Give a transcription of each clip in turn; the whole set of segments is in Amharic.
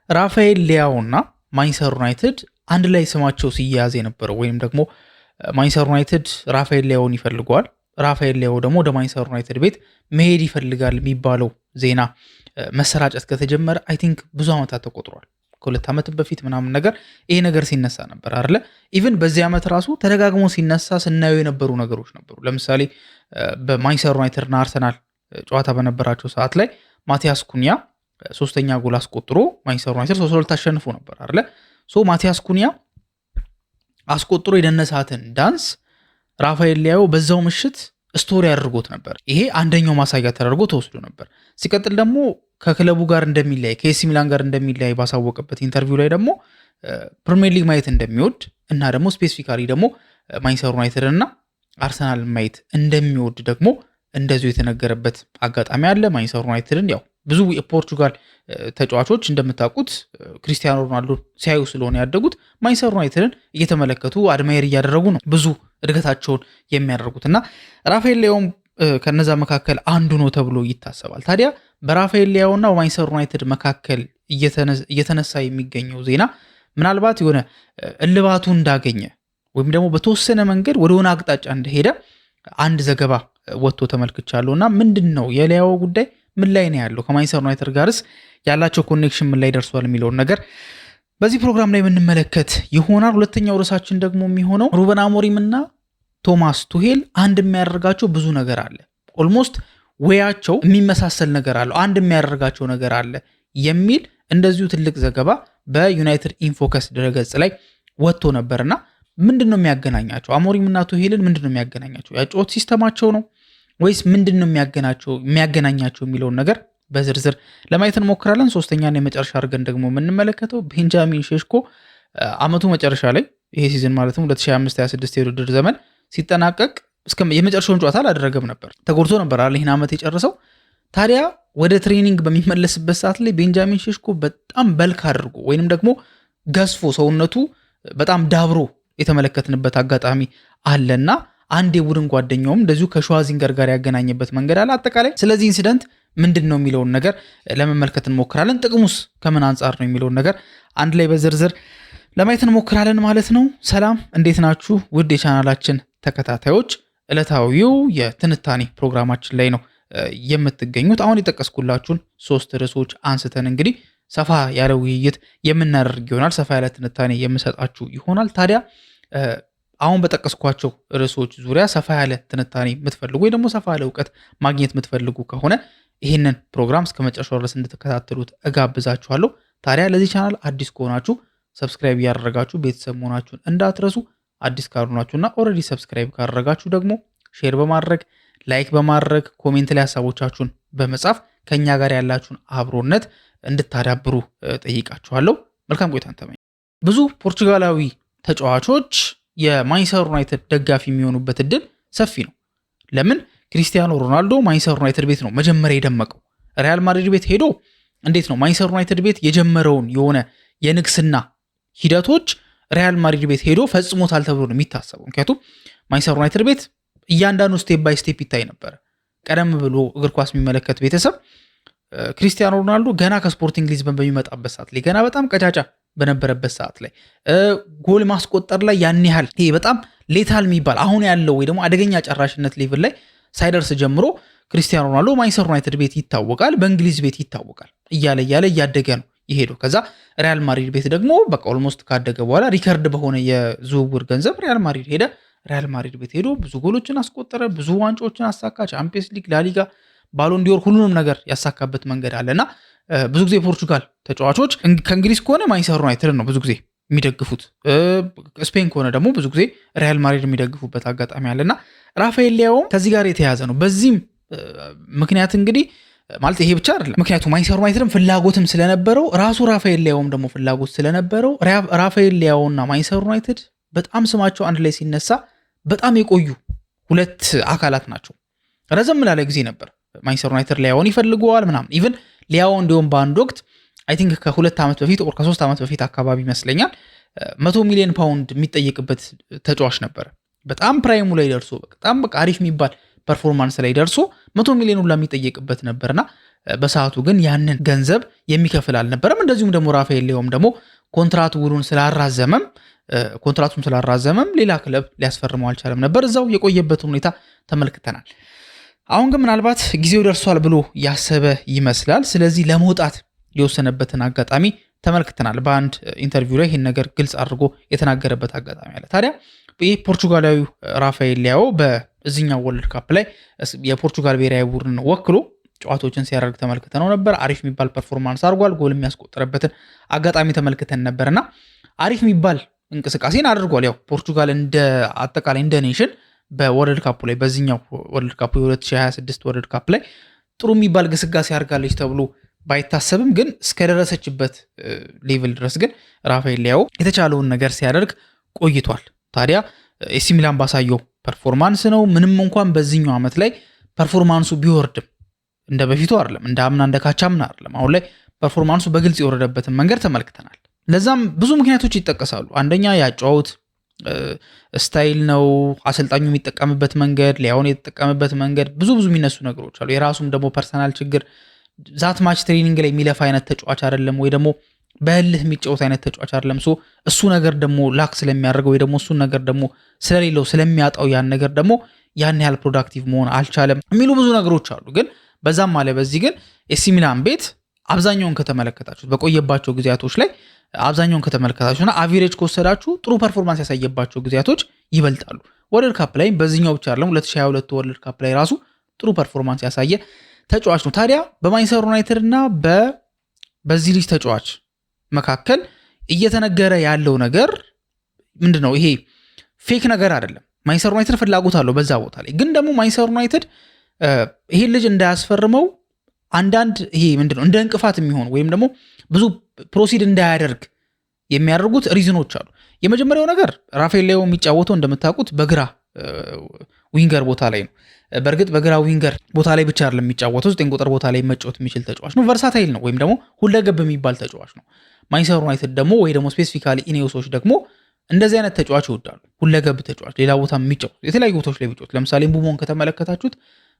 ራፋኤል ሊያውና ማንቸስተር ዩናይትድ አንድ ላይ ስማቸው ሲያያዝ የነበረው ወይም ደግሞ ማንቸስተር ዩናይትድ ራፋኤል ሊያውን ይፈልገዋል፣ ራፋኤል ሊያው ደግሞ ወደ ማንቸስተር ዩናይትድ ቤት መሄድ ይፈልጋል የሚባለው ዜና መሰራጨት ከተጀመረ አይ ቲንክ ብዙ ዓመታት ተቆጥሯል። ከ2 ዓመት በፊት ምናምን ነገር ይሄ ነገር ሲነሳ ነበር አይደለ? ኢቭን በዚህ ዓመት ራሱ ተደጋግሞ ሲነሳ ስናየው የነበሩ ነገሮች ነበሩ። ለምሳሌ በማንቸስተር ዩናይትድ እና አርሰናል ጨዋታ በነበራቸው ሰዓት ላይ ማቲያስ ኩኒያ 3ኛ ጎል አስቆጥሮ ማንቸስተር ዩናይትድ 3-2 አሸንፎ ነበር አይደለ? ማቲያስ ኩኒያ አስቆጥሮ የደነሳትን ዳንስ ራፋኤል ሊያው በዛው ምሽት ስቶሪ አድርጎት ነበር። ይሄ አንደኛው ማሳያ ተደርጎ ተወስዶ ነበር። ሲቀጥል ደግሞ ከክለቡ ጋር እንደሚለያይ ከኤሲ ሚላን ጋር እንደሚለያይ ባሳወቀበት ኢንተርቪው ላይ ደግሞ ፕሪሚየር ሊግ ማየት እንደሚወድ እና ደግሞ ስፔሲፊካሊ ደግሞ ማንቸስተር ዩናይትድ እና አርሰናል ማየት እንደሚወድ ደግሞ እንደዚሁ የተነገረበት አጋጣሚ አለ። ማንቸስተር ዩናይትድን ያው ብዙ የፖርቹጋል ተጫዋቾች እንደምታውቁት ክሪስቲያኖ ሮናልዶ ሲያዩ ስለሆነ ያደጉት ማንቸስተር ዩናይትድን እየተመለከቱ አድማየር እያደረጉ ነው ብዙ እድገታቸውን የሚያደርጉት እና ራፋኤል ሊያውም ከነዛ መካከል አንዱ ነው ተብሎ ይታሰባል። ታዲያ በራፋኤል ሊያውና በማንቸስተር ዩናይትድ መካከል እየተነሳ የሚገኘው ዜና ምናልባት የሆነ እልባቱ እንዳገኘ ወይም ደግሞ በተወሰነ መንገድ ወደ ሆነ አቅጣጫ እንደሄደ አንድ ዘገባ ወጥቶ ተመልክቻለሁ እና ምንድን ነው የሊያው ጉዳይ ምን ላይ ነው ያለው፣ ከማንቸስተር ዩናይትድ ጋርስ ያላቸው ኮኔክሽን ምን ላይ ደርሷል የሚለውን ነገር በዚህ ፕሮግራም ላይ የምንመለከት ይሆናል። ሁለተኛው ርዕሳችን ደግሞ የሚሆነው ሩበን አሞሪም እና ቶማስ ቱሄል አንድ የሚያደርጋቸው ብዙ ነገር አለ፣ ኦልሞስት ወያቸው የሚመሳሰል ነገር አለው፣ አንድ የሚያደርጋቸው ነገር አለ የሚል እንደዚሁ ትልቅ ዘገባ በዩናይትድ ኢንፎከስ ድረገጽ ላይ ወጥቶ ነበርና ምንድን ነው የሚያገናኛቸው? አሞሪም እና ቱሄልን ምንድን ነው የሚያገናኛቸው? ያጨዋወት ሲስተማቸው ነው ወይስ ምንድን ነው የሚያገናኛቸው የሚለውን ነገር በዝርዝር ለማየት እንሞክራለን። ሶስተኛና የመጨረሻ አድርገን ደግሞ የምንመለከተው ቤንጃሚን ሼሽኮ አመቱ መጨረሻ ላይ ይሄ ሲዝን ማለትም 2025-26 የውድድር ዘመን ሲጠናቀቅ የመጨረሻውን ጨዋታ አላደረገም ነበር፣ ተጎድቶ ነበር አለ ይህን ዓመት የጨረሰው። ታዲያ ወደ ትሬኒንግ በሚመለስበት ሰዓት ላይ ቤንጃሚን ሼሽኮ በጣም በልክ አድርጎ ወይንም ደግሞ ገዝፎ ሰውነቱ በጣም ዳብሮ የተመለከትንበት አጋጣሚ አለና አንድ የቡድን ጓደኛውም እንደዚሁ ከሸዋዚንገር ጋር ያገናኘበት መንገድ አለ። አጠቃላይ ስለዚህ ኢንሲደንት ምንድን ነው የሚለውን ነገር ለመመልከት እንሞክራለን። ጥቅሙስ ከምን አንጻር ነው የሚለውን ነገር አንድ ላይ በዝርዝር ለማየት እንሞክራለን ማለት ነው። ሰላም፣ እንዴት ናችሁ ውድ የቻናላችን ተከታታዮች? ዕለታዊው የትንታኔ ፕሮግራማችን ላይ ነው የምትገኙት። አሁን የጠቀስኩላችሁን 3 ርዕሶች አንስተን እንግዲህ ሰፋ ያለ ውይይት የምናደርግ ይሆናል። ሰፋ ያለ ትንታኔ የምሰጣችሁ ይሆናል። ታዲያ አሁን በጠቀስኳቸው ርዕሶች ዙሪያ ሰፋ ያለ ትንታኔ የምትፈልጉ ወይ ደግሞ ሰፋ ያለ እውቀት ማግኘት የምትፈልጉ ከሆነ ይህንን ፕሮግራም እስከ መጨረሻው ድረስ እንድትከታተሉት እጋብዛችኋለሁ። ታዲያ ለዚህ ቻናል አዲስ ከሆናችሁ ሰብስክራይብ እያደረጋችሁ ቤተሰብ መሆናችሁን እንዳትረሱ። አዲስ ካልሆናችሁና ኦልሬዲ ሰብስክራይብ ካደረጋችሁ ደግሞ ሼር በማድረግ ላይክ በማድረግ ኮሜንት ላይ ሀሳቦቻችሁን በመጻፍ ከኛ ጋር ያላችሁን አብሮነት እንድታዳብሩ ጠይቃችኋለሁ። መልካም ቆይታን ተመኝ። ብዙ ፖርቹጋላዊ ተጫዋቾች የማንቸስተር ዩናይትድ ደጋፊ የሚሆኑበት እድል ሰፊ ነው። ለምን? ክሪስቲያኖ ሮናልዶ ማንቸስተር ዩናይትድ ቤት ነው መጀመሪያ የደመቀው። ሪያል ማድሪድ ቤት ሄዶ እንዴት ነው ማንቸስተር ዩናይትድ ቤት የጀመረውን የሆነ የንግስና ሂደቶች ሪያል ማድሪድ ቤት ሄዶ ፈጽሞታል ተብሎ ነው የሚታሰበው። ምክንያቱም ማንቸስተር ዩናይትድ ቤት እያንዳንዱ ስቴፕ ባይ ስቴፕ ይታይ ነበር። ቀደም ብሎ እግር ኳስ የሚመለከት ቤተሰብ ክሪስቲያኖ ሮናልዶ ገና ከስፖርቲንግ ሊዝበን በሚመጣበት ሰዓት ላይ ገና በጣም ቀጫጫ በነበረበት ሰዓት ላይ ጎል ማስቆጠር ላይ ያን ያህል ይሄ በጣም ሌታል የሚባል አሁን ያለው ወይ ደግሞ አደገኛ ጨራሽነት ሌቭል ላይ ሳይደርስ ጀምሮ ክሪስቲያኖ ሮናልዶ ማንቸስተር ዩናይትድ ቤት ይታወቃል፣ በእንግሊዝ ቤት ይታወቃል። እያለ እያደገ ነው የሄደው። ከዛ ሪያል ማድሪድ ቤት ደግሞ በቃ ኦልሞስት ካደገ በኋላ ሪከርድ በሆነ የዝውውር ገንዘብ ሪያል ማድሪድ ሄደ። ሪያል ማድሪድ ቤት ሄዶ ብዙ ጎሎችን አስቆጠረ፣ ብዙ ዋንጫዎችን አሳካ፣ ቻምፒየንስ ሊግ፣ ላሊጋ፣ ባሎን ዲዮር ሁሉንም ነገር ያሳካበት መንገድ አለና ብዙ ጊዜ ፖርቹጋል ተጫዋቾች ከእንግሊዝ ከሆነ ማንቸስተር ዩናይትድ ነው ብዙ ጊዜ የሚደግፉት፣ ስፔን ከሆነ ደግሞ ብዙ ጊዜ ሪያል ማድሪድ የሚደግፉበት አጋጣሚ አለና ራፋኤል ሊያውም ከዚህ ጋር የተያዘ ነው። በዚህም ምክንያት እንግዲህ ማለት ይሄ ብቻ አይደለም። ምክንያቱም ማንቸስተር ዩናይትድም ፍላጎትም ስለነበረው ራሱ ራፋኤል ሊያውም ደግሞ ፍላጎት ስለነበረው ራፋኤል ሊያውና ማንቸስተር ዩናይትድ በጣም ስማቸው አንድ ላይ ሲነሳ በጣም የቆዩ ሁለት አካላት ናቸው። ረዘም ላለ ጊዜ ነበር ማንቸስተር ዩናይትድ ሊያውን ይፈልገዋል ምናምን። ኢቭን ሊያው እንዲሁም በአንድ ወቅት አይ ቲንክ ከ2 ዓመት በፊት ወር ከ3 ዓመት በፊት አካባቢ ይመስለኛል 100 ሚሊዮን ፓውንድ የሚጠየቅበት ተጫዋች ነበር። በጣም ፕራይሙ ላይ ደርሶ በጣም በቃ አሪፍ የሚባል ፐርፎርማንስ ላይ ደርሶ 100 ሚሊዮን ሁላ የሚጠየቅበት ነበርና በሰዓቱ ግን ያንን ገንዘብ የሚከፍል አልነበረም። እንደዚሁም ደግሞ ራፋኤል ሊያኦም ደግሞ ኮንትራቱን ስላራዘመም ሌላ ክለብ ሊያስፈርመው አልቻለም ነበር። እዛው የቆየበትን ሁኔታ ተመልክተናል። አሁን ግን ምናልባት ጊዜው ደርሷል ብሎ ያሰበ ይመስላል። ስለዚህ ለመውጣት የወሰነበትን አጋጣሚ ተመልክተናል። በአንድ ኢንተርቪው ላይ ይህን ነገር ግልጽ አድርጎ የተናገረበት አጋጣሚ አለ። ታዲያ ይህ ፖርቹጋላዊ ራፋኤል ሊያኦ በዚህኛው ወርልድ ካፕ ላይ የፖርቹጋል ብሔራዊ ቡድን ወክሎ ጨዋታዎችን ሲያደርግ ተመልክተነው ነበር። አሪፍ የሚባል ፐርፎርማንስ አድርጓል። ጎል የሚያስቆጥርበትን አጋጣሚ ተመልክተን ነበርና አሪፍ የሚባል እንቅስቃሴን አድርጓል። ያው ፖርቹጋል እንደ አጠቃላይ እንደ ኔሽን በወርልድ ካፑ ላይ በዚህኛው ወርልድ ካፑ የ2026 ወርልድ ካፕ ላይ ጥሩ የሚባል ግስጋሴ አድርጋለች ተብሎ ባይታሰብም ግን እስከደረሰችበት ሌቭል ድረስ ግን ራፋኤል ሊያኦ የተቻለውን ነገር ሲያደርግ ቆይቷል። ታዲያ ኤሲ ሚላን ባሳየው ፐርፎርማንስ ነው። ምንም እንኳን በዚህኛው ዓመት ላይ ፐርፎርማንሱ ቢወርድም እንደ በፊቱ አይደለም፣ እንደ አምና እንደ ካቻምና አይደለም። አሁን ላይ ፐርፎርማንሱ በግልጽ የወረደበትን መንገድ ተመልክተናል። ለዛም ብዙ ምክንያቶች ይጠቀሳሉ። አንደኛ ያጫውት ስታይል ነው፣ አሰልጣኙ የሚጠቀምበት መንገድ፣ ሊያኦን የተጠቀምበት መንገድ፣ ብዙ የሚነሱ ነገሮች አሉ። የራሱም ደግሞ ፐርሰናል ችግር፣ ዛት ማች ትሬኒንግ ላይ የሚለፋ አይነት ተጫዋች አይደለም፣ ወይ ደግሞ በህልህ የሚጫወት አይነት ተጫዋች አይደለም። እሱ ነገር ደግሞ ላክ ስለሚያደርገው ወይ ደግሞ እሱን ነገር ደግሞ ስለሌለው ስለሚያጣው ያን ነገር ደግሞ ያን ያህል ፕሮዳክቲቭ መሆን አልቻለም የሚሉ ብዙ ነገሮች አሉ። ግን በዛም አለ በዚህ ግን ኤሲ ሚላን ቤት አብዛኛውን ከተመለከታችሁት በቆየባቸው ጊዜያቶች ላይ አብዛኛውን ከተመለከታችሁና አቬሬጅ ከወሰዳችሁ ጥሩ ፐርፎርማንስ ያሳየባቸው ጊዜያቶች ይበልጣሉ። ወርልድ ካፕ ላይ በዚህኛው ብቻ አይደለም 2022 ወርልድ ካፕ ላይ ራሱ ጥሩ ፐርፎርማንስ ያሳየ ተጫዋች ነው። ታዲያ በማንቸስተር ዩናይትድ እና በዚህ ልጅ ተጫዋች መካከል እየተነገረ ያለው ነገር ምንድነው? ይሄ ፌክ ነገር አይደለም። ማንቸስተር ዩናይትድ ፍላጎት አለው በዛ ቦታ ላይ። ግን ደግሞ ማንቸስተር ዩናይትድ ይሄ ልጅ እንዳያስፈርመው አንዳንድ ይሄ ምንድነው እንደ እንቅፋት የሚሆን ወይም ደግሞ ብዙ ፕሮሲድ እንዳያደርግ የሚያደርጉት ሪዝኖች አሉ። የመጀመሪያው ነገር ራፋኤል ሊያኦ የሚጫወተው እንደምታውቁት በግራ ዊንገር ቦታ ላይ ነው። በእርግጥ በግራ ዊንገር ቦታ ላይ ብቻ አይደለም የሚጫወተው፣ 9 ቁጥር ቦታ ላይ መጫወት የሚችል ተጫዋች ነው። ቨርሳታይል ነው ወይም ደግሞ ሁለገብ የሚባል ተጫዋች ነው። ማንቸስተር ዩናይትድ ደግሞ ወይ ደግሞ ስፔሲፊካሊ ኢኔዮሶች ደግሞ እንደዚህ አይነት ተጫዋች ይወዳሉ። ሁለገብ ተጫዋች ሌላ ቦታ የሚጫወት የተለያዩ ቦታዎች ላይ ቢጫወት፣ ለምሳሌ ምቡሞን ከተመለከታችሁት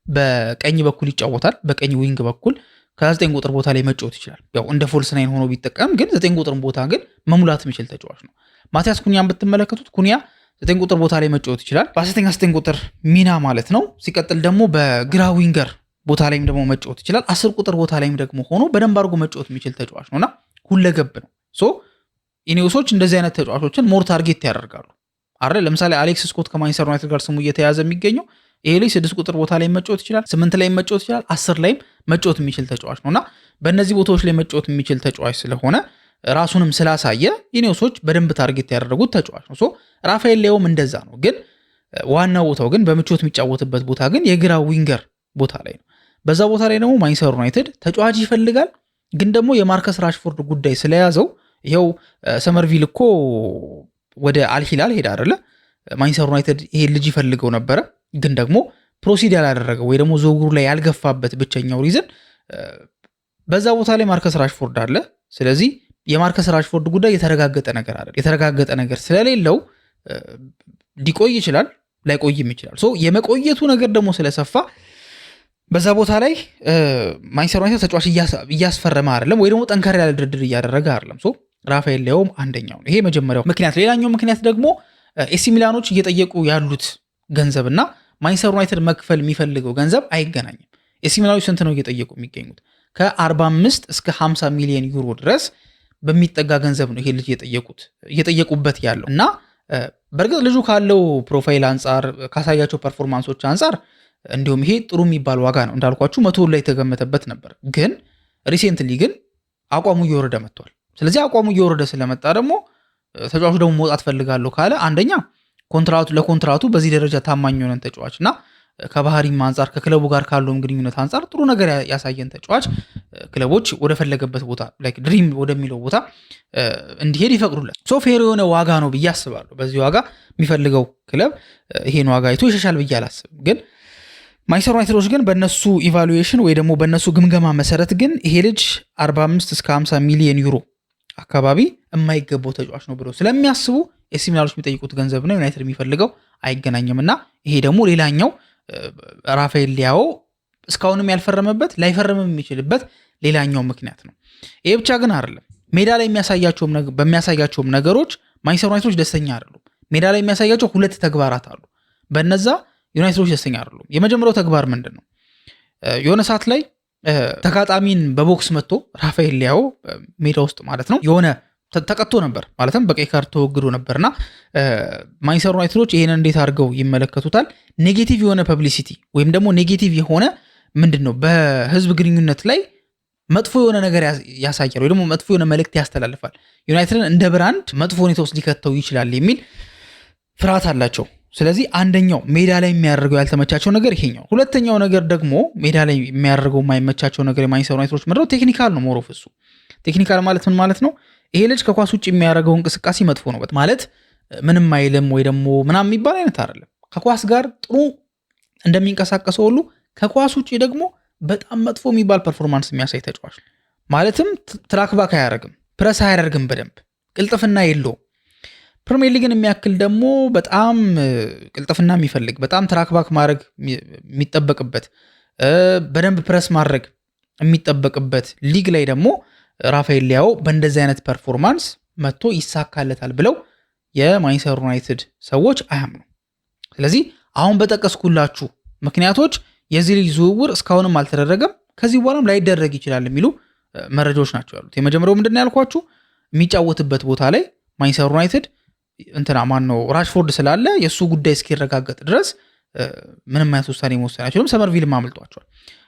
በቀኝ በኩል ይጫወታል። በቀኝ ዊንግ በኩል ከ9 ቁጥር ቦታ ላይ መጫወት ይችላል። ያው እንደ ፎልስ ናይን ሆኖ ቢጠቀም ግን 9 ቁጥር ቦታ ግን መሙላት የሚችል ተጫዋች ነው። ማቲያስ ኩኒያን ብትመለከቱት ኩኒያ 9 ቁጥር ቦታ ላይ መጫወት ይችላል። በ9 ቁጥር ሚና ማለት ነው። ሲቀጥል ደግሞ በግራ ዊንገር ቦታ ላይም ደግሞ መጫወት ይችላል። 10 ቁጥር ቦታ ላይም ደግሞ ሆኖ በደንብ አድርጎ መጫወት የሚችል ተጫዋች ነውና ሁለገብ ነው። ኢኔዮሶች እንደዚህ አይነት ተጫዋቾችን ሞር ታርጌት ያደርጋሉ አይደል? ለምሳሌ አሌክስ ስኮት ከማንቸስተር ዩናይትድ ጋር ስሙ እየተያዘ የሚገኘው ይሄ ላይ 6 ቁጥር ቦታ ላይ መጫወት ይችላል፣ 8 ላይ መጫወት ይችላል፣ 10 ላይም መጫወት የሚችል ተጫዋች ነውና በእነዚህ ቦታዎች ላይ መጫወት የሚችል ተጫዋች ስለሆነ ራሱንም ስላሳየ ኢኔዮሶች በደንብ ታርጌት ያደረጉት ተጫዋች ነው። ራፋኤል ሊያኦም እንደዛ ነው። ግን ዋናው ቦታው ግን በምቾት የሚጫወትበት ቦታ ግን የግራ ዊንገር ቦታ ላይ ነው። በዛ ቦታ ላይ ደግሞ ማንቸስተር ዩናይትድ ተጫዋች ይፈልጋል። ግን ደግሞ የማርከስ ራሽፎርድ ጉዳይ ስለያዘው ይኸው ሰመርቪል እኮ ወደ አልሂላል ሄዳ አይደለ? ማንቸስተር ዩናይትድ ይሄ ልጅ ይፈልገው ነበረ። ግን ደግሞ ፕሮሲድ ያላደረገው ወይ ደግሞ ዝውውሩ ላይ ያልገፋበት ብቸኛው ሪዝን በዛ ቦታ ላይ ማርከስ ራሽፎርድ አለ። ስለዚህ የማርከስ ራሽፎርድ ጉዳይ የተረጋገጠ ነገር አይደል? የተረጋገጠ ነገር ስለሌለው ሊቆይ ይችላል፣ ላይቆይም ይችላል። የመቆየቱ ነገር ደግሞ ስለሰፋ በዛ ቦታ ላይ ማንቸስተር ዩናይትድ ተጫዋች እያስፈረመ አይደለም፣ ወይ ደግሞ ጠንከር ያለ ድርድር እያደረገ አይደለም። ራፋኤል ሊያኦም አንደኛው ነው። ይሄ መጀመሪያው ምክንያት። ሌላኛው ምክንያት ደግሞ ኤሲ ሚላኖች እየጠየቁ ያሉት ገንዘብና ማንቸስተር ዩናይትድ መክፈል የሚፈልገው ገንዘብ አይገናኝም። ኤሲ ሚላኖች ስንት ነው እየጠየቁ የሚገኙት? ከ45 እስከ 50 ሚሊዮን ዩሮ ድረስ በሚጠጋ ገንዘብ ነው ይሄ ልጅ እየጠየቁበት ያለው እና በእርግጥ ልጁ ካለው ፕሮፋይል አንጻር ካሳያቸው ፐርፎርማንሶች አንጻር እንዲሁም ይሄ ጥሩ የሚባል ዋጋ ነው። እንዳልኳችሁ 100 ላይ የተገመተበት ነበር። ግን ሪሴንትሊ ግን አቋሙ እየወረደ መጥቷል። ስለዚህ አቋሙ እየወረደ ስለመጣ ደግሞ ተጫዋቹ ደግሞ መውጣት ፈልጋለሁ ካለ አንደኛ ለኮንትራቱ በዚህ ደረጃ ታማኝ የሆነን ተጫዋች እና ከባህሪም አንጻር ከክለቡ ጋር ካለውም ግንኙነት አንጻር ጥሩ ነገር ያሳየን ተጫዋች ክለቦች ወደ ፈለገበት ቦታ ላይክ ድሪም ወደሚለው ቦታ እንዲሄድ ይፈቅዱለት። ፌር የሆነ ዋጋ ነው ብዬ አስባለሁ። በዚህ ዋጋ የሚፈልገው ክለብ ይሄን ዋጋ አይቶ ይሸሻል ብዬ አላስብም። ግን ማንቸስተር ዩናይትዶች ግን በእነሱ ኢቫሉዌሽን ወይ ደግሞ በእነሱ ግምገማ መሰረት ግን ይሄ ልጅ 45 እስከ 50 ሚሊዮን ዩሮ አካባቢ የማይገባው ተጫዋች ነው ብለው ስለሚያስቡ ኤሲ ሚላኖች የሚጠይቁት ገንዘብ ነው ዩናይትድ የሚፈልገው አይገናኝም እና ይሄ ደግሞ ሌላኛው ራፋኤል ሊያኦ እስካሁንም ያልፈረመበት ላይፈርምም የሚችልበት ሌላኛው ምክንያት ነው። ይሄ ብቻ ግን አይደለም። ሜዳ ላይ በሚያሳያቸውም ነገሮች ማንቸስተር ዩናይትዶች ደስተኛ አይደሉም። ሜዳ ላይ የሚያሳያቸው 2 ተግባራት አሉ። በነዛ ዩናይትዶች ደስተኛ አይደሉም። የመጀመሪያው ተግባር ምንድን ነው? የሆነ ሰዓት ላይ ተጋጣሚን በቦክስ መጥቶ ራፋኤል ሊያኦ ሜዳ ውስጥ ማለት ነው የሆነ ተቀጥቶ ነበር፣ ማለትም በቀይ ካርድ ተወግዶ ነበርና ማንቸስተር ዩናይትዶች ይሄንን እንዴት አድርገው ይመለከቱታል? ኔጌቲቭ የሆነ ፐብሊሲቲ ወይም ደግሞ ኔጌቲቭ የሆነ ምንድነው በህዝብ ግንኙነት ላይ መጥፎ የሆነ ነገር ያሳያል ወይ ደግሞ መጥፎ የሆነ መልእክት ያስተላልፋል። ዩናይትድን እንደ ብራንድ መጥፎ ሁኔታ ውስጥ ሊከተው ይችላል የሚል ፍርሃት አላቸው። ስለዚህ አንደኛው ሜዳ ላይ የሚያደርገው ያልተመቻቸው ነገር ይሄኛው። ሁለተኛው ነገር ደግሞ ሜዳ ላይ የሚያደርገው የማይመቻቸው ነገር የማንቸስተር ዩናይትዶች ምንድነው? ቴክኒካል ነው። ሞሮፍ እሱ ቴክኒካል ማለት ምን ማለት ነው? ይሄ ልጅ ከኳስ ውጭ የሚያደርገው እንቅስቃሴ መጥፎ ነው ማለት ምንም አይልም ወይ ደግሞ ምናምን የሚባል አይነት አይደለም። ከኳስ ጋር ጥሩ እንደሚንቀሳቀሰው ሁሉ ከኳስ ውጭ ደግሞ በጣም መጥፎ የሚባል ፐርፎርማንስ የሚያሳይ ተጫዋች ማለትም ትራክ ባክ አያደርግም፣ ፕረስ አያደርግም፣ በደንብ ቅልጥፍና የለውም። ፕሪሚየር ሊግን የሚያክል ደግሞ በጣም ቅልጥፍና የሚፈልግ በጣም ትራክ ባክ ማድረግ የሚጠበቅበት በደንብ ፕረስ ማድረግ የሚጠበቅበት ሊግ ላይ ደግሞ ራፋኤል ሊያኦ በእንደዚህ አይነት ፐርፎርማንስ መጥቶ ይሳካለታል ብለው የማንቸስተር ዩናይትድ ሰዎች አያምኑ። ስለዚህ አሁን በጠቀስኩላችሁ ምክንያቶች የዚህ ልጅ ዝውውር እስካሁንም አልተደረገም፣ ከዚህ በኋላም ላይደረግ ይችላል የሚሉ መረጃዎች ናቸው ያሉት። የመጀመሪያው ምንድን ነው ያልኳችሁ? የሚጫወትበት ቦታ ላይ ማንቸስተር ዩናይትድ ራሽፎርድ ስላለ የእሱ ጉዳይ እስኪረጋገጥ ድረስ ምንም አይነት ውሳኔ መወሰን አይችሉም። ሰመርቪልም አምልጧቸዋል።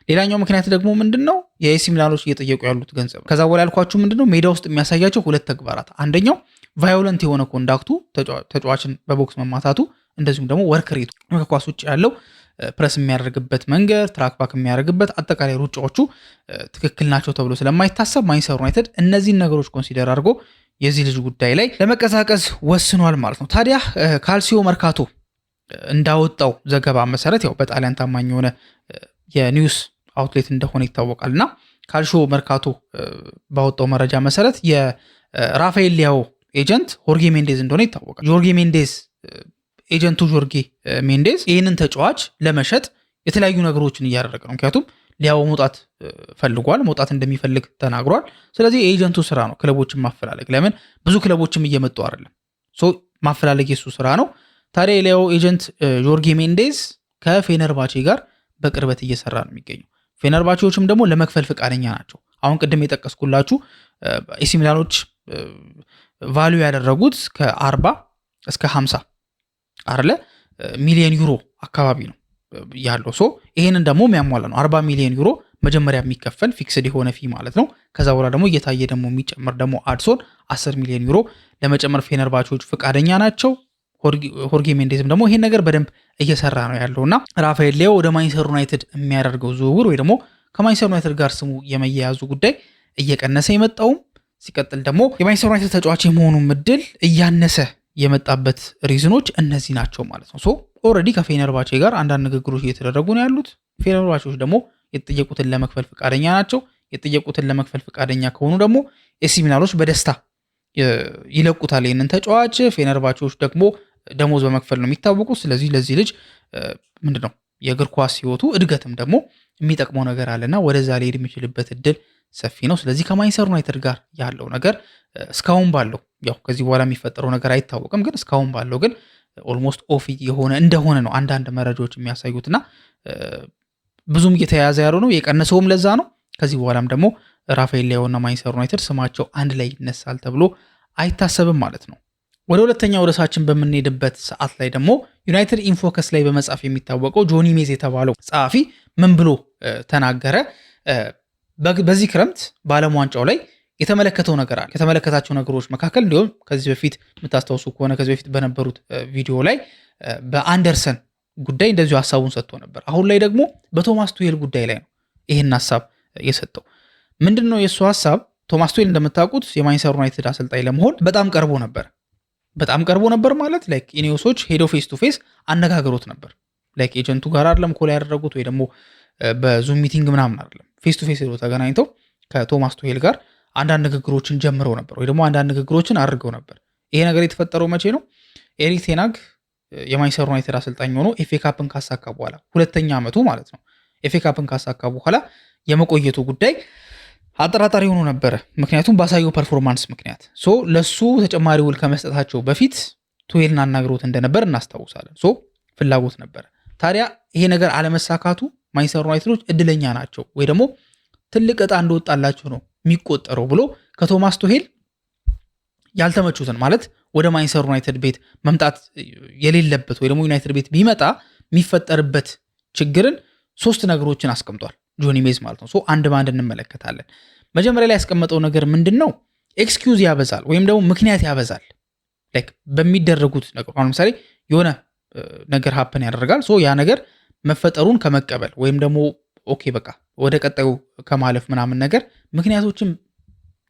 ሌላኛው ምክንያት ደግሞ ምንድነው? የኤሲ ሚላኖች እየጠየቁ ያሉት ገንዘብ። ከዛ በኋላ ያልኳችሁ ምንድነው? ሜዳ ውስጥ የሚያሳያቸው 2 ተግባራት፣ አንደኛው ቫዮለንት የሆነ ኮንዳክቱ ተጫዋችን በቦክስ መማታቱ፣ እንደዚሁም ደግሞ ወርክ ሬቱ ከኳስ ውጭ ያለው ፕረስ የሚያደርግበት መንገድ፣ ትራክ ባክ የሚያደርግበት አጠቃላይ ሩጫዎቹ ትክክል ናቸው ተብሎ ስለማይታሰብ ማንቸስተር ዩናይትድ እነዚህን ነገሮች ኮንሲደር አድርጎ የዚህ ልጅ ጉዳይ ላይ ለመቀሳቀስ ወስኗል ማለት ነው። ታዲያ ካልሲዮ መርካቶ እንዳወጣው ዘገባ መሰረት ያው በጣሊያን ታማኝ የሆነ የኒውስ አውትሌት እንደሆነ ይታወቃል እና ካልሲዮ መርካቶ ባወጣው መረጃ መሰረት የራፋኤል ሊያኦ ኤጀንት ሆርጌ ሜንዴዝ እንደሆነ ይታወቃል። ኤጀንቱ ጆርጌ ሜንዴዝ ይህንን ተጫዋች ለመሸጥ የተለያዩ ነገሮችን እያደረገ ነው። ምክንያቱም ሊያኦ መውጣት ፈልጓል፣ መውጣት እንደሚፈልግ ተናግሯል። ስለዚህ የኤጀንቱ ስራ ነው ክለቦችን ማፈላለግ። ለምን ብዙ ክለቦችም እየመጡ አይደለም፣ ማፈላለግ የሱ ስራ ነው። ታዲያ የሊያኦ ኤጀንት ጆርጌ ሜንዴዝ ከፌነርባቼ ጋር በቅርበት እየሰራ ነው የሚገኘው። ፌነርባቼዎችም ደግሞ ለመክፈል ፈቃደኛ ናቸው። አሁን ቅድም የጠቀስኩላችሁ ኤሲ ሚላኖች ቫልዩ ያደረጉት ከ40 እስከ 50 አይደለ ሚሊዮን ዩሮ አካባቢ ነው ያለው። ይሄንን ደግሞ የሚያሟላ ነው። 40 ሚሊዮን ዩሮ መጀመሪያ የሚከፈል ፊክስድ የሆነ ፊ ማለት ነው። ከዛ በኋላ ደግሞ እየታየ ደግሞ የሚጨምር ደግሞ አድሶን 10 ሚሊዮን ዩሮ ለመጨመር ፌነርባቾች ፈቃደኛ ናቸው። ሆርጌ ሜንዴዝም ደግሞ ይሄን ነገር በደንብ እየሰራ ነው ያለውና ራፋኤል ሊያኦ ወደ ማንቸስተር ዩናይትድ የሚያደርገው ዝውውር ወይ ደግሞ ከማንቸስተር ዩናይትድ ጋር ስሙ የመያያዙ ጉዳይ እየቀነሰ የመጣውም ሲቀጥል ደግሞ የማንቸስተር ዩናይትድ ተጫዋች የመሆኑ እድል እያነሰ የመጣበት ሪዝኖች እነዚህ ናቸው ማለት ነው። ኦልሬዲ ከፌነርባቼ ጋር አንዳንድ ንግግሮች እየተደረጉ ነው ያሉት። ፌነርባቾች ደግሞ የተጠየቁትን ለመክፈል ፈቃደኛ ናቸው። የተጠየቁትን ለመክፈል ፈቃደኛ ከሆኑ ደግሞ ኤሲ ሚላኖች በደስታ ይለቁታል ይህንን ተጫዋች። ፌነርባቾች ደግሞ ደሞዝ በመክፈል ነው የሚታወቁት። ስለዚህ ለዚህ ልጅ ምንድነው የእግር ኳስ ህይወቱ እድገትም ደግሞ የሚጠቅመው ነገር አለና ወደዛ ሊሄድ የሚችልበት እድል ሰፊ ነው። ስለዚህ ከማንቸስተር ዩናይትድ ጋር ያለው ነገር እስካሁን ባለው ያው ከዚህ በኋላ የሚፈጠረው ነገር አይታወቅም፣ ግን እስካሁን ባለው ግን ኦልሞስት ኦፍ የሆነ እንደሆነ ነው አንዳንድ መረጃዎች የሚያሳዩትና ብዙም እየተያያዘ ያለው ነው። የቀነሰውም ለዛ ነው። ከዚህ በኋላም ደግሞ ራፋኤል ሊያኦ እና ማንቸስተር ዩናይትድ ስማቸው አንድ ላይ ይነሳል ተብሎ አይታሰብም ማለት ነው። ወደ ሁለተኛው ርዕሳችን በምንሄድበት ሰዓት ላይ ደግሞ ዩናይትድ ኢንፎከስ ላይ በመጻፍ የሚታወቀው ጆኒ ሜዝ የተባለው ጸሐፊ ምን ብሎ ተናገረ? በዚህ ክረምት በዓለም ዋንጫው ላይ የተመለከተው ነገር አለ። ከተመለከታቸው ነገሮች መካከል እንዲሁም ከዚህ በፊት የምታስታውሱ ከሆነ ከዚህ በፊት በነበሩት ቪዲዮ ላይ በአንደርሰን ጉዳይ እንደዚሁ ሀሳቡን ሰጥቶ ነበር። አሁን ላይ ደግሞ በቶማስ ቱሄል ጉዳይ ላይ ነው ይህን ሀሳብ የሰጠው። ምንድን ነው የእሱ ሀሳብ? ቶማስ ቱሄል እንደምታውቁት የማንቸስተር ዩናይትድ አሰልጣኝ ለመሆን በጣም ቀርቦ ነበር ማለት ላይክ ኢኔዮሶች ሄዶ ፌስ ቱ ፌስ አነጋግሮት ነበር። ላይክ ኤጀንቱ ጋር አይደለም ኮል ያደረጉት ወይ ደግሞ በዙም ሚቲንግ ምናምን አይደለም፣ ፌስ ቱ ፌስ ሄዶ ተገናኝተው ከቶማስ ቱሄል ጋር አንዳንድ ንግግሮችን ጀምረው ነበር ወይ ደግሞ አንዳንድ ንግግሮችን አድርገው ነበር። ይሄ ነገር የተፈጠረው መቼ ነው? ኤሪክ ቴን ሃግ የማንቸስተር ዩናይትድ አሰልጣኝ ሆኖ ኤፍኤ ካፕን ካሳካ በኋላ 2ኛ ዓመቱ ማለት ነው። ኤፍኤ ካፕን ካሳካ በኋላ የመቆየቱ ጉዳይ አጠራጣሪ ሆኖ ነበረ። ምክንያቱም ባሳየው ፐርፎርማንስ ምክንያት ለሱ ተጨማሪ ውል ከመስጠታቸው በፊት ቱዌልን አናግሮት እንደነበር እናስታውሳለን። ፍላጎት ነበረ። ታዲያ ይሄ ነገር አለመሳካቱ ማንቸስተር ዩናይትዶች እድለኛ ናቸው ወይ ደግሞ ትልቅ እጣ እንደወጣላቸው ነው የሚቆጠረው ብሎ ከቶማስ ቱሄል ያልተመቹትን ማለት ወደ ማንቸስተር ዩናይትድ ቤት መምጣት የሌለበት ወይ ደግሞ ዩናይትድ ቤት ቢመጣ የሚፈጠርበት ችግርን 3 ነገሮችን አስቀምጧል ጆኒ ሜዝ ማለት ነው። አንድ ባንድ እንመለከታለን። መጀመሪያ ላይ ያስቀመጠው ነገር ምንድን ነው? ኤክስኪውዝ ያበዛል ወይም ደግሞ ምክንያት ያበዛል በሚደረጉት ነገር። አሁን ለምሳሌ የሆነ ነገር ሀፕን ያደርጋል። ያ ነገር መፈጠሩን ከመቀበል ወይም ደግሞ ኦኬ በቃ ወደ ቀጣዩ ከማለፍ ምናምን ነገር ምክንያቶችን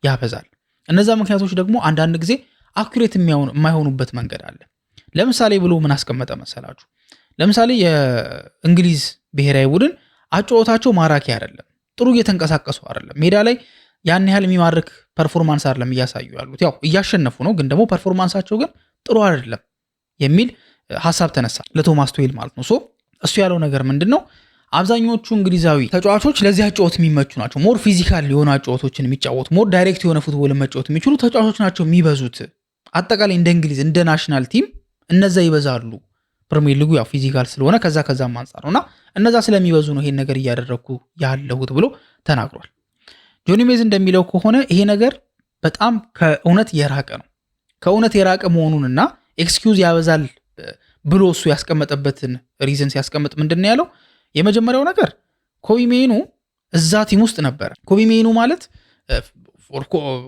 ያበዛል። እነዛ ምክንያቶች ደግሞ አንዳንድ ጊዜ አኩሬት የማይሆኑበት መንገድ አለ። ለምሳሌ ብሎ ምን አስቀመጠ መሰላችሁ? ለምሳሌ የእንግሊዝ ብሔራዊ ቡድን አጨዋወታቸው ማራኪ አይደለም፣ ጥሩ እየተንቀሳቀሱ አይደለም፣ ሜዳ ላይ ያን ያህል የሚማርክ ፐርፎርማንስ አይደለም እያሳዩ ያሉት። ያው እያሸነፉ ነው፣ ግን ደግሞ ፐርፎርማንሳቸው ግን ጥሩ አይደለም የሚል ሀሳብ ተነሳ ለቶማስ ቱሄል ማለት ነው። እሱ ያለው ነገር ምንድን ነው? አብዛኞቹ እንግሊዛዊ ተጫዋቾች ለዚህ አጨዋወት የሚመቹ ናቸው። ሞር ፊዚካል የሆኑ አጨዋወቶችን የሚጫወቱ ሞር ዳይሬክት የሆነ ፉትቦልን መጫወት የሚችሉ ተጫዋቾች ናቸው የሚበዙት። አጠቃላይ እንደ እንግሊዝ እንደ ናሽናል ቲም እነዛ ይበዛሉ። ፕሪሚየር ሊጉ ያው ፊዚካል ስለሆነ ከዛም አንጻር ነውና እነዛ ስለሚበዙ ነው ይሄን ነገር እያደረግኩ ያለሁት ብሎ ተናግሯል። ጆኒ ሜዝ እንደሚለው ከሆነ ይሄ ነገር በጣም ከእውነት የራቀ ነው። ከእውነት የራቀ መሆኑንና ኤክስኪውዝ ያበዛል ብሎ እሱ ያስቀመጠበትን ሪዝን ሲያስቀምጥ ምንድን ነው ያለው? የመጀመሪያው ነገር ኮቢ ሜኑ እዛ ቲም ውስጥ ነበረ። ኮቢ ሜኑ ማለት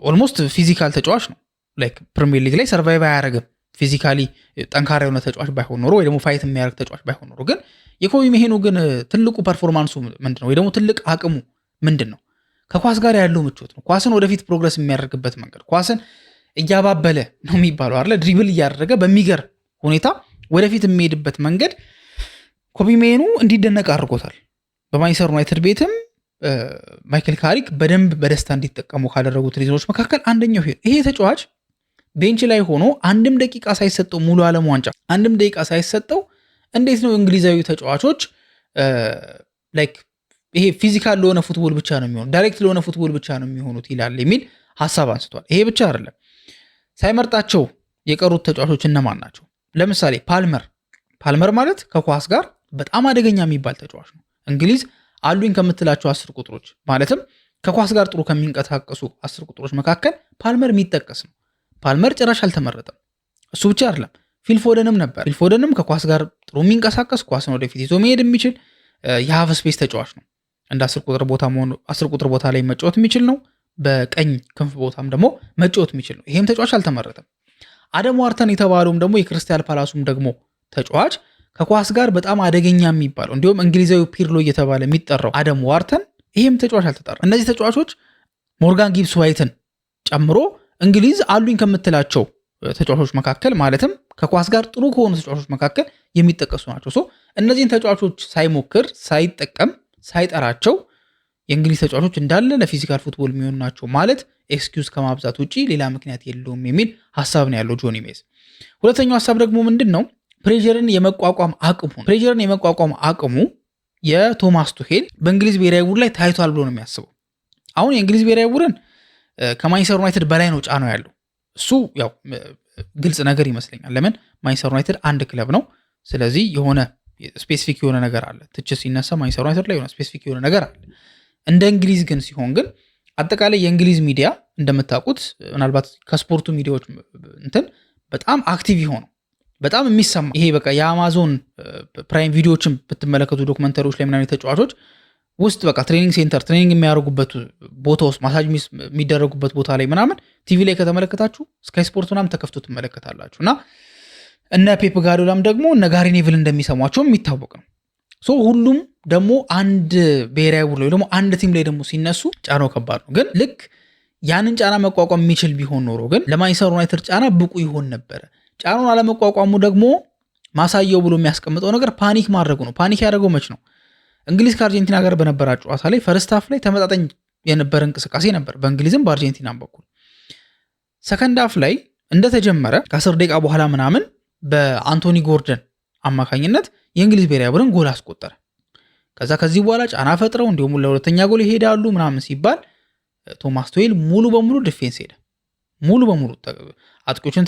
ኦልሞስት ፊዚካል ተጫዋች ነው። ፕሪሚየር ሊግ ላይ ሰርቫይቭ አያደርግም ፊዚካሊ ጠንካራ የሆነ ተጫዋች ባይሆን ኖሮ ወይ ደግሞ ፋይት የሚያደርግ ተጫዋች ባይሆን ኖሮ። ግን የኮቢ ሜኑ ግን ትልቁ ፐርፎርማንሱ ምንድን ነው ወይ ደግሞ ትልቅ አቅሙ ምንድን ነው? ከኳስ ጋር ያለው ምቾት ነው። ኳስን ወደፊት ፕሮግረስ የሚያደርግበት መንገድ፣ ኳስን እያባበለ ነው የሚባለው አይደለ? ድሪብል እያደረገ በሚገርም ሁኔታ ወደፊት የሚሄድበት መንገድ ኮቢ ሜኑ እንዲደነቅ አድርጎታል። በማንቸስተር ዩናይትድ ቤትም ማይክል ካሪክ በደንብ በደስታ እንዲጠቀሙ ካደረጉት ሪዝኖች መካከል አንደኛው ይሄ ተጫዋች ቤንች ላይ ሆኖ አንድም ደቂቃ ሳይሰጠው ሙሉ ዓለም ዋንጫ አንድም ደቂቃ ሳይሰጠው እንዴት ነው እንግሊዛዊ ተጫዋቾች ይሄ ፊዚካል ለሆነ ፉትቦል ብቻ ነው የሚሆኑት፣ ዳይሬክት ለሆነ ፉትቦል ብቻ ነው የሚሆኑት ይላል የሚል ሀሳብ አንስቷል። ይሄ ብቻ አይደለም፣ ሳይመርጣቸው የቀሩት ተጫዋቾች እነማን ናቸው? ለምሳሌ ፓልመር ማለት ከኳስ ጋር በጣም አደገኛ የሚባል ተጫዋች ነው። እንግሊዝ አሉኝ ከምትላቸው 10 ቁጥሮች ማለትም ከኳስ ጋር ጥሩ ከሚንቀሳቀሱ 10 ቁጥሮች መካከል ፓልመር የሚጠቀስ ነው። ፓልመር ጭራሽ አልተመረጠም። እሱ ብቻ አይደለም፣ ፊልፎደንም ነበር። ፊልፎደንም ከኳስ ጋር ጥሩ የሚንቀሳቀስ ኳስን ወደፊት ይዞ መሄድ የሚችል የሃፍ ስፔስ ተጫዋች ነው። እንደ 10 ቁጥር ቦታ ላይ መጫወት የሚችል ነው። በቀኝ ክንፍ ቦታም ደግሞ መጫወት የሚችል ነው። ይሄም ተጫዋች አልተመረጠም። አደም ዋርተን የተባለውም ደግሞ የክሪስታል ፓላሱም ደግሞ ተጫዋች ከኳስ ጋር በጣም አደገኛ የሚባለው እንዲሁም እንግሊዛዊ ፒርሎ እየተባለ የሚጠራው አደም ዋርተን ይሄም ተጫዋች አልተጠራ። እነዚህ ተጫዋቾች ሞርጋን ጊብስ ዋይትን ጨምሮ እንግሊዝ አሉኝ ከምትላቸው ተጫዋቾች መካከል ማለትም ከኳስ ጋር ጥሩ ከሆኑ ተጫዋቾች መካከል የሚጠቀሱ ናቸው። እነዚህን ተጫዋቾች ሳይሞክር ሳይጠቀም ሳይጠራቸው የእንግሊዝ ተጫዋቾች እንዳለ ለፊዚካል ፉትቦል የሚሆኑ ናቸው ማለት ኤክስኪውዝ ከማብዛት ውጪ ሌላ ምክንያት የለውም የሚል ሀሳብ ነው ያለው ጆኒ ሜዝ። ሁለተኛው ሀሳብ ደግሞ ምንድን ነው? ፕሬዠርን የመቋቋም አቅሙ የቶማስ ቱሄል በእንግሊዝ ብሔራዊ ቡድን ላይ ታይቷል ብሎ ነው የሚያስበው። አሁን የእንግሊዝ ብሔራዊ ቡድን ከማንቸስተር ዩናይትድ በላይ ነው ጫናው ያለው። እሱ ያው ግልጽ ነገር ይመስለኛል። ለምን ማንቸስተር ዩናይትድ አንድ ክለብ ነው። ስለዚህ የሆነ ስፔሲፊክ የሆነ ነገር አለ። ትችት ሲነሳ ማንቸስተር ዩናይትድ ላይ የሆነ ስፔሲፊክ የሆነ ነገር አለ። እንደ እንግሊዝ ግን ሲሆን ግን አጠቃላይ የእንግሊዝ ሚዲያ እንደምታውቁት ምናልባት ከስፖርቱ ሚዲያዎች በጣም አክቲቭ የሆነው በጣም የሚሰማ ይሄ በቃ የአማዞን ፕራይም ቪዲዮዎችን ብትመለከቱ ዶክመንተሪዎች ላይ ምናምን ተጫዋቾች ውስጥ በቃ ትሬኒንግ ሴንተር ትሬኒንግ የሚያደርጉበት ቦታ ውስጥ ማሳጅ የሚደረጉበት ቦታ ላይ ምናምን ቲቪ ላይ ከተመለከታችሁ ስካይ ስፖርት ምናምን ተከፍቶ ትመለከታላችሁ። እና እነ ፔፕ ጋርዲዮላም ደግሞ እነ ጋሪ ኔቭል እንደሚሰሟቸው የሚታወቅ ነው። ሁሉም ደግሞ አንድ ብሔራዊ ቡድን ላይ ደግሞ አንድ ቲም ላይ ደግሞ ሲነሱ ጫናው ከባድ ነው። ግን ልክ ያንን ጫና መቋቋም የሚችል ቢሆን ኖሮ ግን ለማንቸስተር ዩናይትድ ጫና ብቁ ይሆን ነበረ። ጫናውን አለመቋቋሙ ደግሞ ማሳየው ብሎ የሚያስቀምጠው ነገር ፓኒክ ማድረጉ ነው። ፓኒክ ያደረገው መች ነው? እንግሊዝ ከአርጀንቲና ጋር በነበራቸው ጨዋታ ላይ ፈርስት ሃፍ ላይ ተመጣጣኝ የነበረ እንቅስቃሴ ነበር በእንግሊዝም በአርጀንቲናም በኩል። ሰከንድ ሃፍ ላይ እንደተጀመረ ከ10 ደቂቃ በኋላ ምናምን በአንቶኒ ጎርደን አማካኝነት የእንግሊዝ ብሔራዊ ቡድን ጎል አስቆጠረ። ከዚህ በኋላ ጫና ፈጥረው እንዲሁም ለሁለተኛ ጎል ይሄዳሉ ምናምን ሲባል ቶማስ ቱሄል ሙሉ በሙሉ ዲፌንስ ሄደ። ሙሉ በሙሉ አጥቂዎችን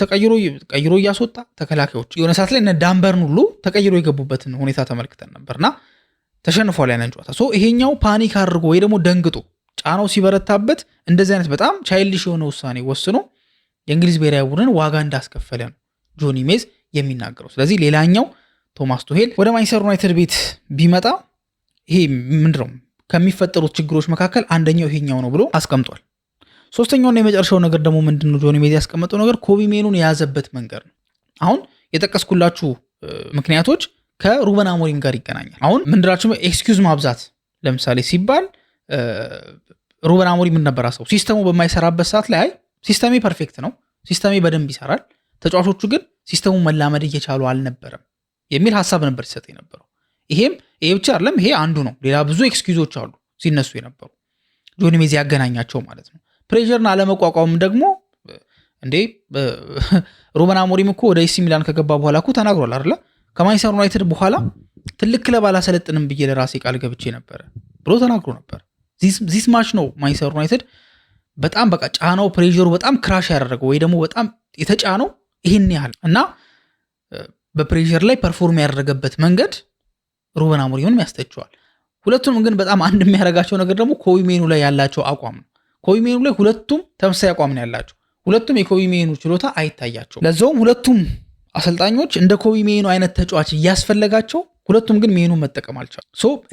ቀይሮ እያስወጣ ተከላካዮች የሆነ ሰዓት ላይ እነ ዳንበርን ሁሉ ተቀይሮ የገቡበትን ሁኔታ ተመልክተን ነበርና ተሸንፏል ያንን ጨዋታ። ይሄኛው ፓኒክ አድርጎ ወይ ደግሞ ደንግጦ ጫናው ሲበረታበት እንደዚህ አይነት በጣም ቻይልዲሽ የሆነ ውሳኔ ወስኖ የእንግሊዝ ብሔራዊ ቡድን ዋጋ እንዳስከፈለ ነው ጆኒ ሜዝ የሚናገረው። ስለዚህ ሌላኛው ቶማስ ቱሄል ወደ ማንቸስተር ዩናይትድ ቤት ቢመጣ ይሄ ምንድነው ከሚፈጠሩት ችግሮች መካከል አንደኛው ይሄኛው ነው ብሎ አስቀምጧል። ሶስተኛውና የመጨረሻው ነገር ደግሞ ምንድነው ጆኒ ሜዝ ያስቀመጠው ነገር ኮቢ ሜኑን የያዘበት መንገድ ነው። አሁን የጠቀስኩላችሁ ምክንያቶች ከሩበን አሞሪም ጋር ይገናኛል። አሁን ምንድራችሁ ኤክስኪውዝ ማብዛት ለምሳሌ ሲባል ሩበን አሞሪም ምን ነበር አሰው ሲስተሙ በማይሰራበት ሰዓት ላይ ሲስተሜ ፐርፌክት ነው፣ ሲስተሜ በደንብ ይሰራል፣ ተጫዋቾቹ ግን ሲስተሙን መላመድ እየቻሉ አልነበረም የሚል ሐሳብ ነበር ሲሰጥ የነበረው። ይሄ ብቻ አይደለም፣ ይሄ አንዱ ነው። ሌላ ብዙ ኤክስኪውዞች አሉ ሲነሱ የነበሩ ጆኒ ሜዝ ያገናኛቸው ማለት ነው። ፕሬሸርን አለመቋቋም ደግሞ እንዴ ሩበን አሞሪም እኮ ወደ ኤሲ ሚላን ከገባ በኋላ እኮ ተናግሯል አይደለ? ከማንቸስተር ዩናይትድ በኋላ ትልቅ ክለብ አላሰለጥንም ብዬ ለራሴ ቃል ገብቼ ነበር ብሎ ተናግሮ ነበር። ዚስ ማች ነው ማንቸስተር ዩናይትድ በጣም በቃ ጫናው ፕሬሸሩ በጣም ክራሽ ያደረገው ወይ ደግሞ በጣም የተጫነው ይሄን ያህል እና በፕሬሸር ላይ ፐርፎርም ያደረገበት መንገድ ሩበን አሞሪምን ያስተቸዋል። ሁለቱም ግን በጣም አንድ የሚያደርጋቸው ነገር ደግሞ ኮቢ ሜኑ ላይ ያላቸው አቋም ነው። ኮቢ ሜኑ ላይ ሁለቱም ተመሳሳይ አቋም ነው ያላቸው። ሁለቱም የኮቢ ሜኑ ችሎታ አይታያቸው። ለዛውም ሁለቱም አሰልጣኞች እንደ ኮቢ ሜኑ አይነት ተጫዋች እያስፈለጋቸው ሁለቱም ግን ሜኑ መጠቀም አልቻሉ።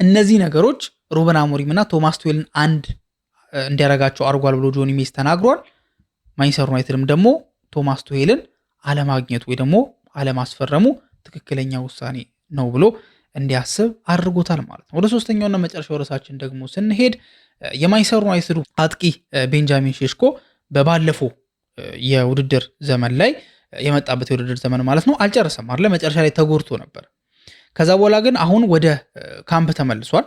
እነዚህ ነገሮች ሩበን አሞሪም እና ቶማስ ቱሄልን አንድ እንዲያረጋቸው አድርጓል ብሎ ጆኒ ሜዝ ተናግሯል። ማንቸስተር ዩናይትድም ደግሞ ቶማስ ቱሄልን አለማግኘቱ ወይ ደግሞ አለማስፈረሙ ትክክለኛ ውሳኔ ነው ብሎ እንዲያስብ አድርጎታል ማለት ነው። ወደ ሶስተኛውና መጨረሻው ርዕሳችን ደግሞ ስንሄድ የማንቸስተር ዩናይትድ አጥቂ ቤንጃሚን ሼሽኮ በባለፈው የውድድር ዘመን ላይ የመጣበት የውድድር ዘመን ማለት ነው አልጨረሰም አይደል? መጨረሻ ላይ ተጎድቶ ነበር። ከዛ በኋላ ግን አሁን ወደ ካምፕ ተመልሷል።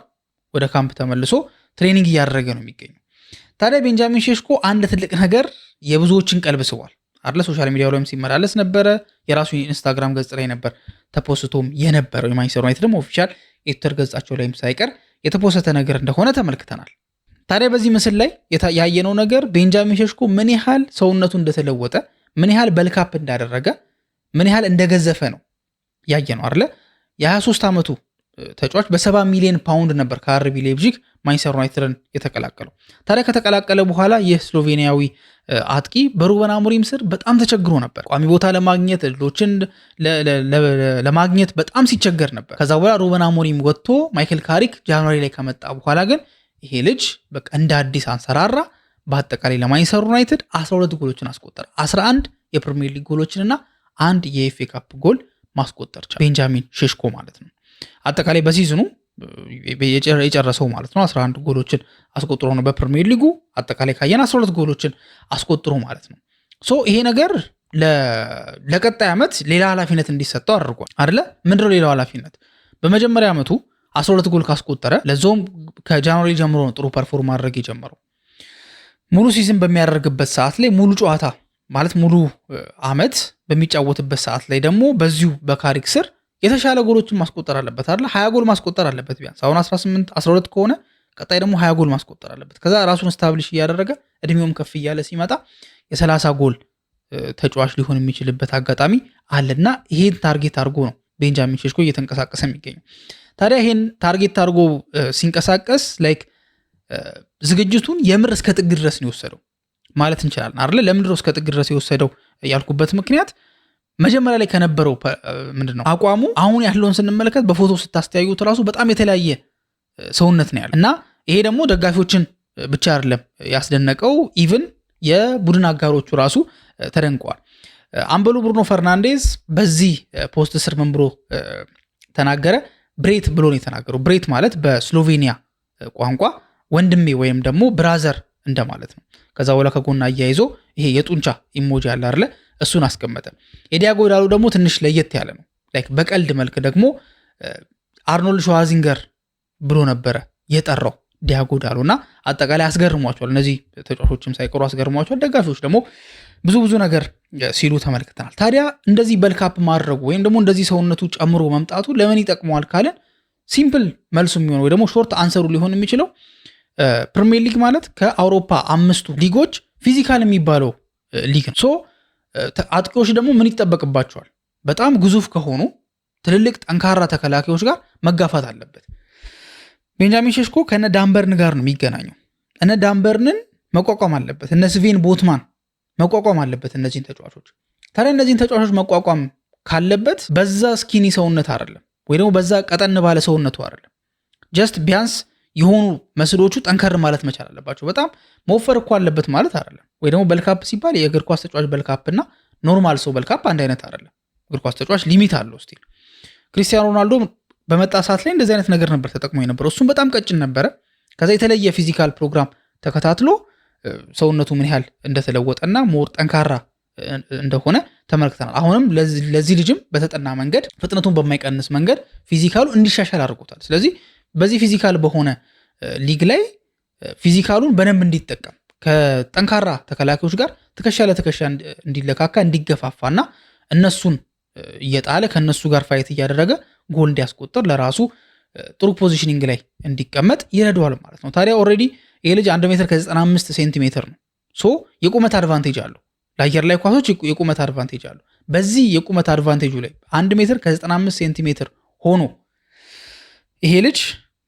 ወደ ካምፕ ተመልሶ ትሬኒንግ እያደረገ ነው የሚገኘው። ታዲያ ቤንጃሚን ሼሽኮ አንድ ትልቅ ነገር የብዙዎችን ቀልብ ስቧል አይደል? ሶሻል ሚዲያው ላይም ሲመላለስ ነበረ። የራሱ ኢንስታግራም ገጽ ላይ ነበር ተፖስቶም የነበረው። የማንቸስተር ዩናይትድ ደግሞ ኦፊሻል የትዊተር ገጻቸው ላይም ሳይቀር የተፖሰተ ነገር እንደሆነ ተመልክተናል። ታዲያ በዚህ ምስል ላይ ያየነው ነገር ቤንጃሚን ሼሽኮ ምን ያህል ሰውነቱ እንደተለወጠ፣ ምን ያህል በልካፕ እንዳደረገ፣ ምን ያህል እንደገዘፈ ነው ያየነው አይደል? የ23 ዓመቱ ተጫዋች በ70 ሚሊዮን ፓውንድ ነበር ከአርቢ ሌፕዚግ ማንቸስተር ዩናይትድን የተቀላቀለው። ታዲያ ከተቀላቀለ በኋላ ይህ ስሎቬኒያዊ አጥቂ በሩበን አሞሪም ስር በጣም ተቸግሮ ነበር። ቋሚ ቦታ ለማግኘት እድሎችን ለማግኘት በጣም ሲቸገር ነበር። ከዛ በኋላ ሩበን አሞሪም ወጥቶ ማይክል ካሪክ ጃንዋሪ ላይ ከመጣ በኋላ ግን ይሄ ልጅ በቃ እንደ አዲስ አንሰራራ። በአጠቃላይ ለማንቸስተር ዩናይትድ 12 ጎሎችን አስቆጠረ። 11 የፕሪሚየር ሊግ ጎሎችንና አንድ የኤፍኤ ካፕ ጎል ማስቆጠር ቻለ ቤንጃሚን ሼሽኮ ማለት ነው። አጠቃላይ በሲዝኑ የጨረሰው ማለት ነው 11 ጎሎችን አስቆጥሮ ነው በፕሪሚየር ሊጉ። አጠቃላይ ካየን 12 ጎሎችን አስቆጥሮ ማለት ነው። ይሄ ነገር ለቀጣይ ዓመት ሌላ ኃላፊነት እንዲሰጠው አድርጓል አይደለ? ምንድነው ሌላው ኃላፊነት? በመጀመሪያ ዓመቱ 12 ጎል ካስቆጠረ ለዛውም ከጃንዋሪ ጀምሮ ነው ጥሩ ፐርፎርም ማድረግ የጀመረው። ሙሉ ሲዝን በሚያደርግበት ሰዓት ላይ ሙሉ ጨዋታ ማለት ሙሉ ዓመት በሚጫወትበት ሰዓት ላይ ደግሞ በዚሁ በካሪክ ስር የተሻለ ጎሎችን ማስቆጠር አለበት አይደል? 20 ጎል ማስቆጠር አለበት ቢያንስ። አሁን 12 ከሆነ ቀጣይ ደግሞ 20 ጎል ማስቆጠር አለበት። ከዛ ራሱን ስታብሊሽ እያደረገ እድሜውም ከፍ እያለ ሲመጣ የ30 ጎል ተጫዋች ሊሆን የሚችልበት አጋጣሚ አለና ይሄን ታርጌት አድርጎ ነው ቤንጃሚን ሼሽኮ እየተንቀሳቀሰ የሚገኘው። ታዲያ ይሄን ታርጌት አድርጎ ሲንቀሳቀስ ዝግጅቱን የምር እስከ ጥግ ድረስ ነው የወሰደው ማለት እንችላለን አይደል? ለምንድነው እስከ ጥግ ድረስ የወሰደው ያልኩበት ምክንያት መጀመሪያ ላይ ከነበረው ምንድነው አቋሙ አሁን ያለውን ስንመለከት በፎቶ ስታስተያዩት ራሱ በጣም የተለያየ ሰውነት ነው ያለው እና ይሄ ደግሞ ደጋፊዎችን ብቻ አይደለም ያስደነቀው፣ ኢቭን የቡድን አጋሮቹ ራሱ ተደንቀዋል። አምበሉ ብሩኖ ፈርናንዴዝ በዚህ ፖስት ስር ምን ብሎ ተናገረ? ብሬት ብሎ ነው የተናገረው። ብሬት ማለት በስሎቬኒያ ቋንቋ ወንድሜ ወይም ደግሞ ብራዘር እንደማለት ነው። ከዛ በኋላ ከጎና አያይዞ ይሄ የጡንቻ ኢሞጂ አለ አይደለ? እሱን አስቀመጠ። የዲያጎ ዳሎ ደግሞ ትንሽ ለየት ያለ ነው። በቀልድ መልክ ደግሞ አርኖልድ ሸዋዚንገር ብሎ ነበረ የጠራው ዲያጎ ዳሎ እና አጠቃላይ አስገርሟቸዋል። እነዚህ ተጫዋቾችም ሳይቀሩ አስገርሟቸዋል። ደጋፊዎች ደግሞ ብዙ ነገር ሲሉ ተመልክተናል። ታዲያ እንደዚህ በልካፕ ማድረጉ ወይም ደግሞ እንደዚህ ሰውነቱ ጨምሮ መምጣቱ ለምን ይጠቅመዋል ካለን ሲምፕል መልሱ የሚሆነው ወይ ደግሞ ሾርት አንሰሩ ሊሆን የሚችለው ፕሪሚየር ሊግ ማለት ከአውሮፓ 5ቱ ሊጎች ፊዚካል የሚባለው ሊግ ነው። ሶ አጥቂዎች ደግሞ ምን ይጠበቅባቸዋል? በጣም ግዙፍ ከሆኑ ትልልቅ ጠንካራ ተከላካዮች ጋር መጋፋት አለበት። ቤንጃሚን ሼሽኮ ከነ ዳንበርን ጋር ነው የሚገናኘው። እነ ዳንበርንን መቋቋም አለበት። እነ ስቬን ቦትማን መቋቋም አለበት እነዚህን ተጫዋቾች። ታዲያ እነዚህን ተጫዋቾች መቋቋም ካለበት በዛ ስኪኒ ሰውነት አይደለም፣ ወይ ደግሞ በዛ ቀጠን ባለ ሰውነቱ አይደለም። ጀስት ቢያንስ የሆኑ መስሎቹ ጠንከር ማለት መቻል አለባቸው። በጣም መወፈር እኮ አለበት ማለት አይደለም። ወይ ደግሞ በልካፕ ሲባል የእግር ኳስ ተጫዋች በልካፕ እና ኖርማል ሰው በልካፕ አንድ አይነት አይደለም። እግር ኳስ ተጫዋች ሊሚት አለው። ስቲል ክሪስቲያኖ ሮናልዶ በመጣ ሰዓት ላይ እንደዚህ አይነት ነገር ነበር ተጠቅሞ የነበረው። እሱም በጣም ቀጭን ነበረ። ከዛ የተለየ ፊዚካል ፕሮግራም ተከታትሎ ሰውነቱ ምን ያህል እንደተለወጠና ሞር ጠንካራ እንደሆነ ተመልክተናል። አሁንም ለዚህ ልጅም በተጠና መንገድ ፍጥነቱን በማይቀንስ መንገድ ፊዚካሉ እንዲሻሻል አድርጎታል። ስለዚህ በዚህ ፊዚካል በሆነ ሊግ ላይ ፊዚካሉን በደንብ እንዲጠቀም ከጠንካራ ተከላካዮች ጋር ትከሻ ለትከሻ እንዲለካካ እንዲገፋፋና እነሱን እየጣለ ከነሱ ጋር ፋይት እያደረገ ጎል እንዲያስቆጥር ለራሱ ጥሩ ፖዚሽኒንግ ላይ እንዲቀመጥ ይረዳዋል ማለት ነው። ታዲያ ኦልሬዲ ይሄ ልጅ 1 ሜትር ከ95 ሴንቲሜትር ነው። ሶ የቁመት አድቫንቴጅ አለው። ለአየር ላይ ኳሶች የቁመት አድቫንቴጅ አለው። በዚህ የቁመት አድቫንቴጁ ላይ 1 ሜትር ከ95 ሴንቲሜትር ሆኖ ይሄ ልጅ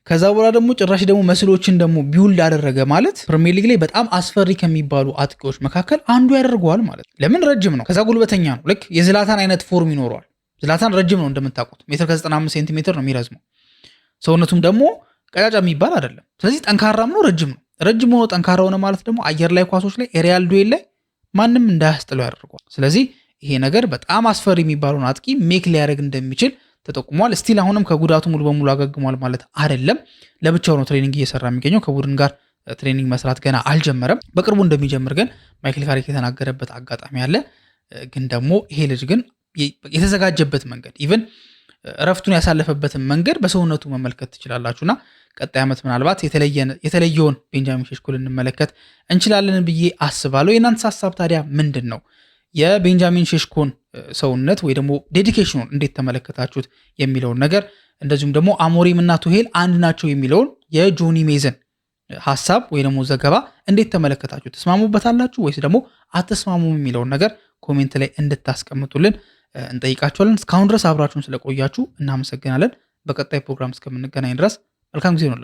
ከዛ በኋላ ደግሞ ጭራሽ ደግሞ መስሎችን ደግሞ ቢውልድ አደረገ ማለት ፕሪሚየር ሊግ ላይ በጣም አስፈሪ ከሚባሉ አጥቂዎች መካከል አንዱ ያደርገዋል ማለት። ለምን? ረጅም ነው፣ ከዛ ጉልበተኛ ነው። ልክ የዝላታን አይነት ፎርም ይኖረዋል። ዝላታን ረጅም ነው እንደምታውቁት፣ ሜትር ከ95 ሴንቲሜትር ነው የሚረዝመው። ሰውነቱም ደግሞ ቀጫጫ የሚባል አይደለም። ስለዚህ ጠንካራም ነው፣ ረጅም ነው። ረጅም ሆኖ ጠንካራ ሆነ ማለት ደግሞ አየር ላይ ኳሶች ላይ ኤሪያል ዱዌል ላይ ማንም እንዳያስጥለው ያደርገዋል። ስለዚህ ይሄ ነገር በጣም አስፈሪ የሚባለውን አጥቂ ሜክ ሊያደርግ እንደሚችል ተጠቁሟል። ስቲል አሁንም ከጉዳቱ ሙሉ በሙሉ አገግሟል ማለት አይደለም። ለብቻው ነው ትሬኒንግ እየሰራ የሚገኘው። ከቡድን ጋር ትሬኒንግ መስራት ገና አልጀመረም። በቅርቡ እንደሚጀምር ግን ማይክል ካሪክ የተናገረበት አጋጣሚ አለ። ግን ደግሞ ይሄ ልጅ ግን የተዘጋጀበት መንገድ ኢቨን እረፍቱን ያሳለፈበትን መንገድ በሰውነቱ መመልከት ትችላላችሁና ቀጣይ ዓመት ምናልባት የተለየውን ቤንጃሚን ሼሽኮ ልንመለከት እንችላለን ብዬ አስባለሁ። የእናንተ ሀሳብ ታዲያ ምንድን ነው? የቤንጃሚን ሼሽኮን ሰውነት ወይ ደግሞ ዴዲኬሽኑን እንዴት ተመለከታችሁት የሚለውን ነገር፣ እንደዚሁም ደግሞ አሞሪም እና ቱሄል አንድ ናቸው የሚለውን የጆኒ ሜዘን ሀሳብ ወይ ደግሞ ዘገባ እንዴት ተመለከታችሁ? ተስማሙበታላችሁ ወይስ ደግሞ አትስማሙም የሚለውን ነገር ኮሜንት ላይ እንድታስቀምጡልን እንጠይቃችኋለን። እስካሁን ድረስ አብራችሁን ስለቆያችሁ እናመሰግናለን። በቀጣይ ፕሮግራም እስከምንገናኝ ድረስ መልካም ጊዜ ነው።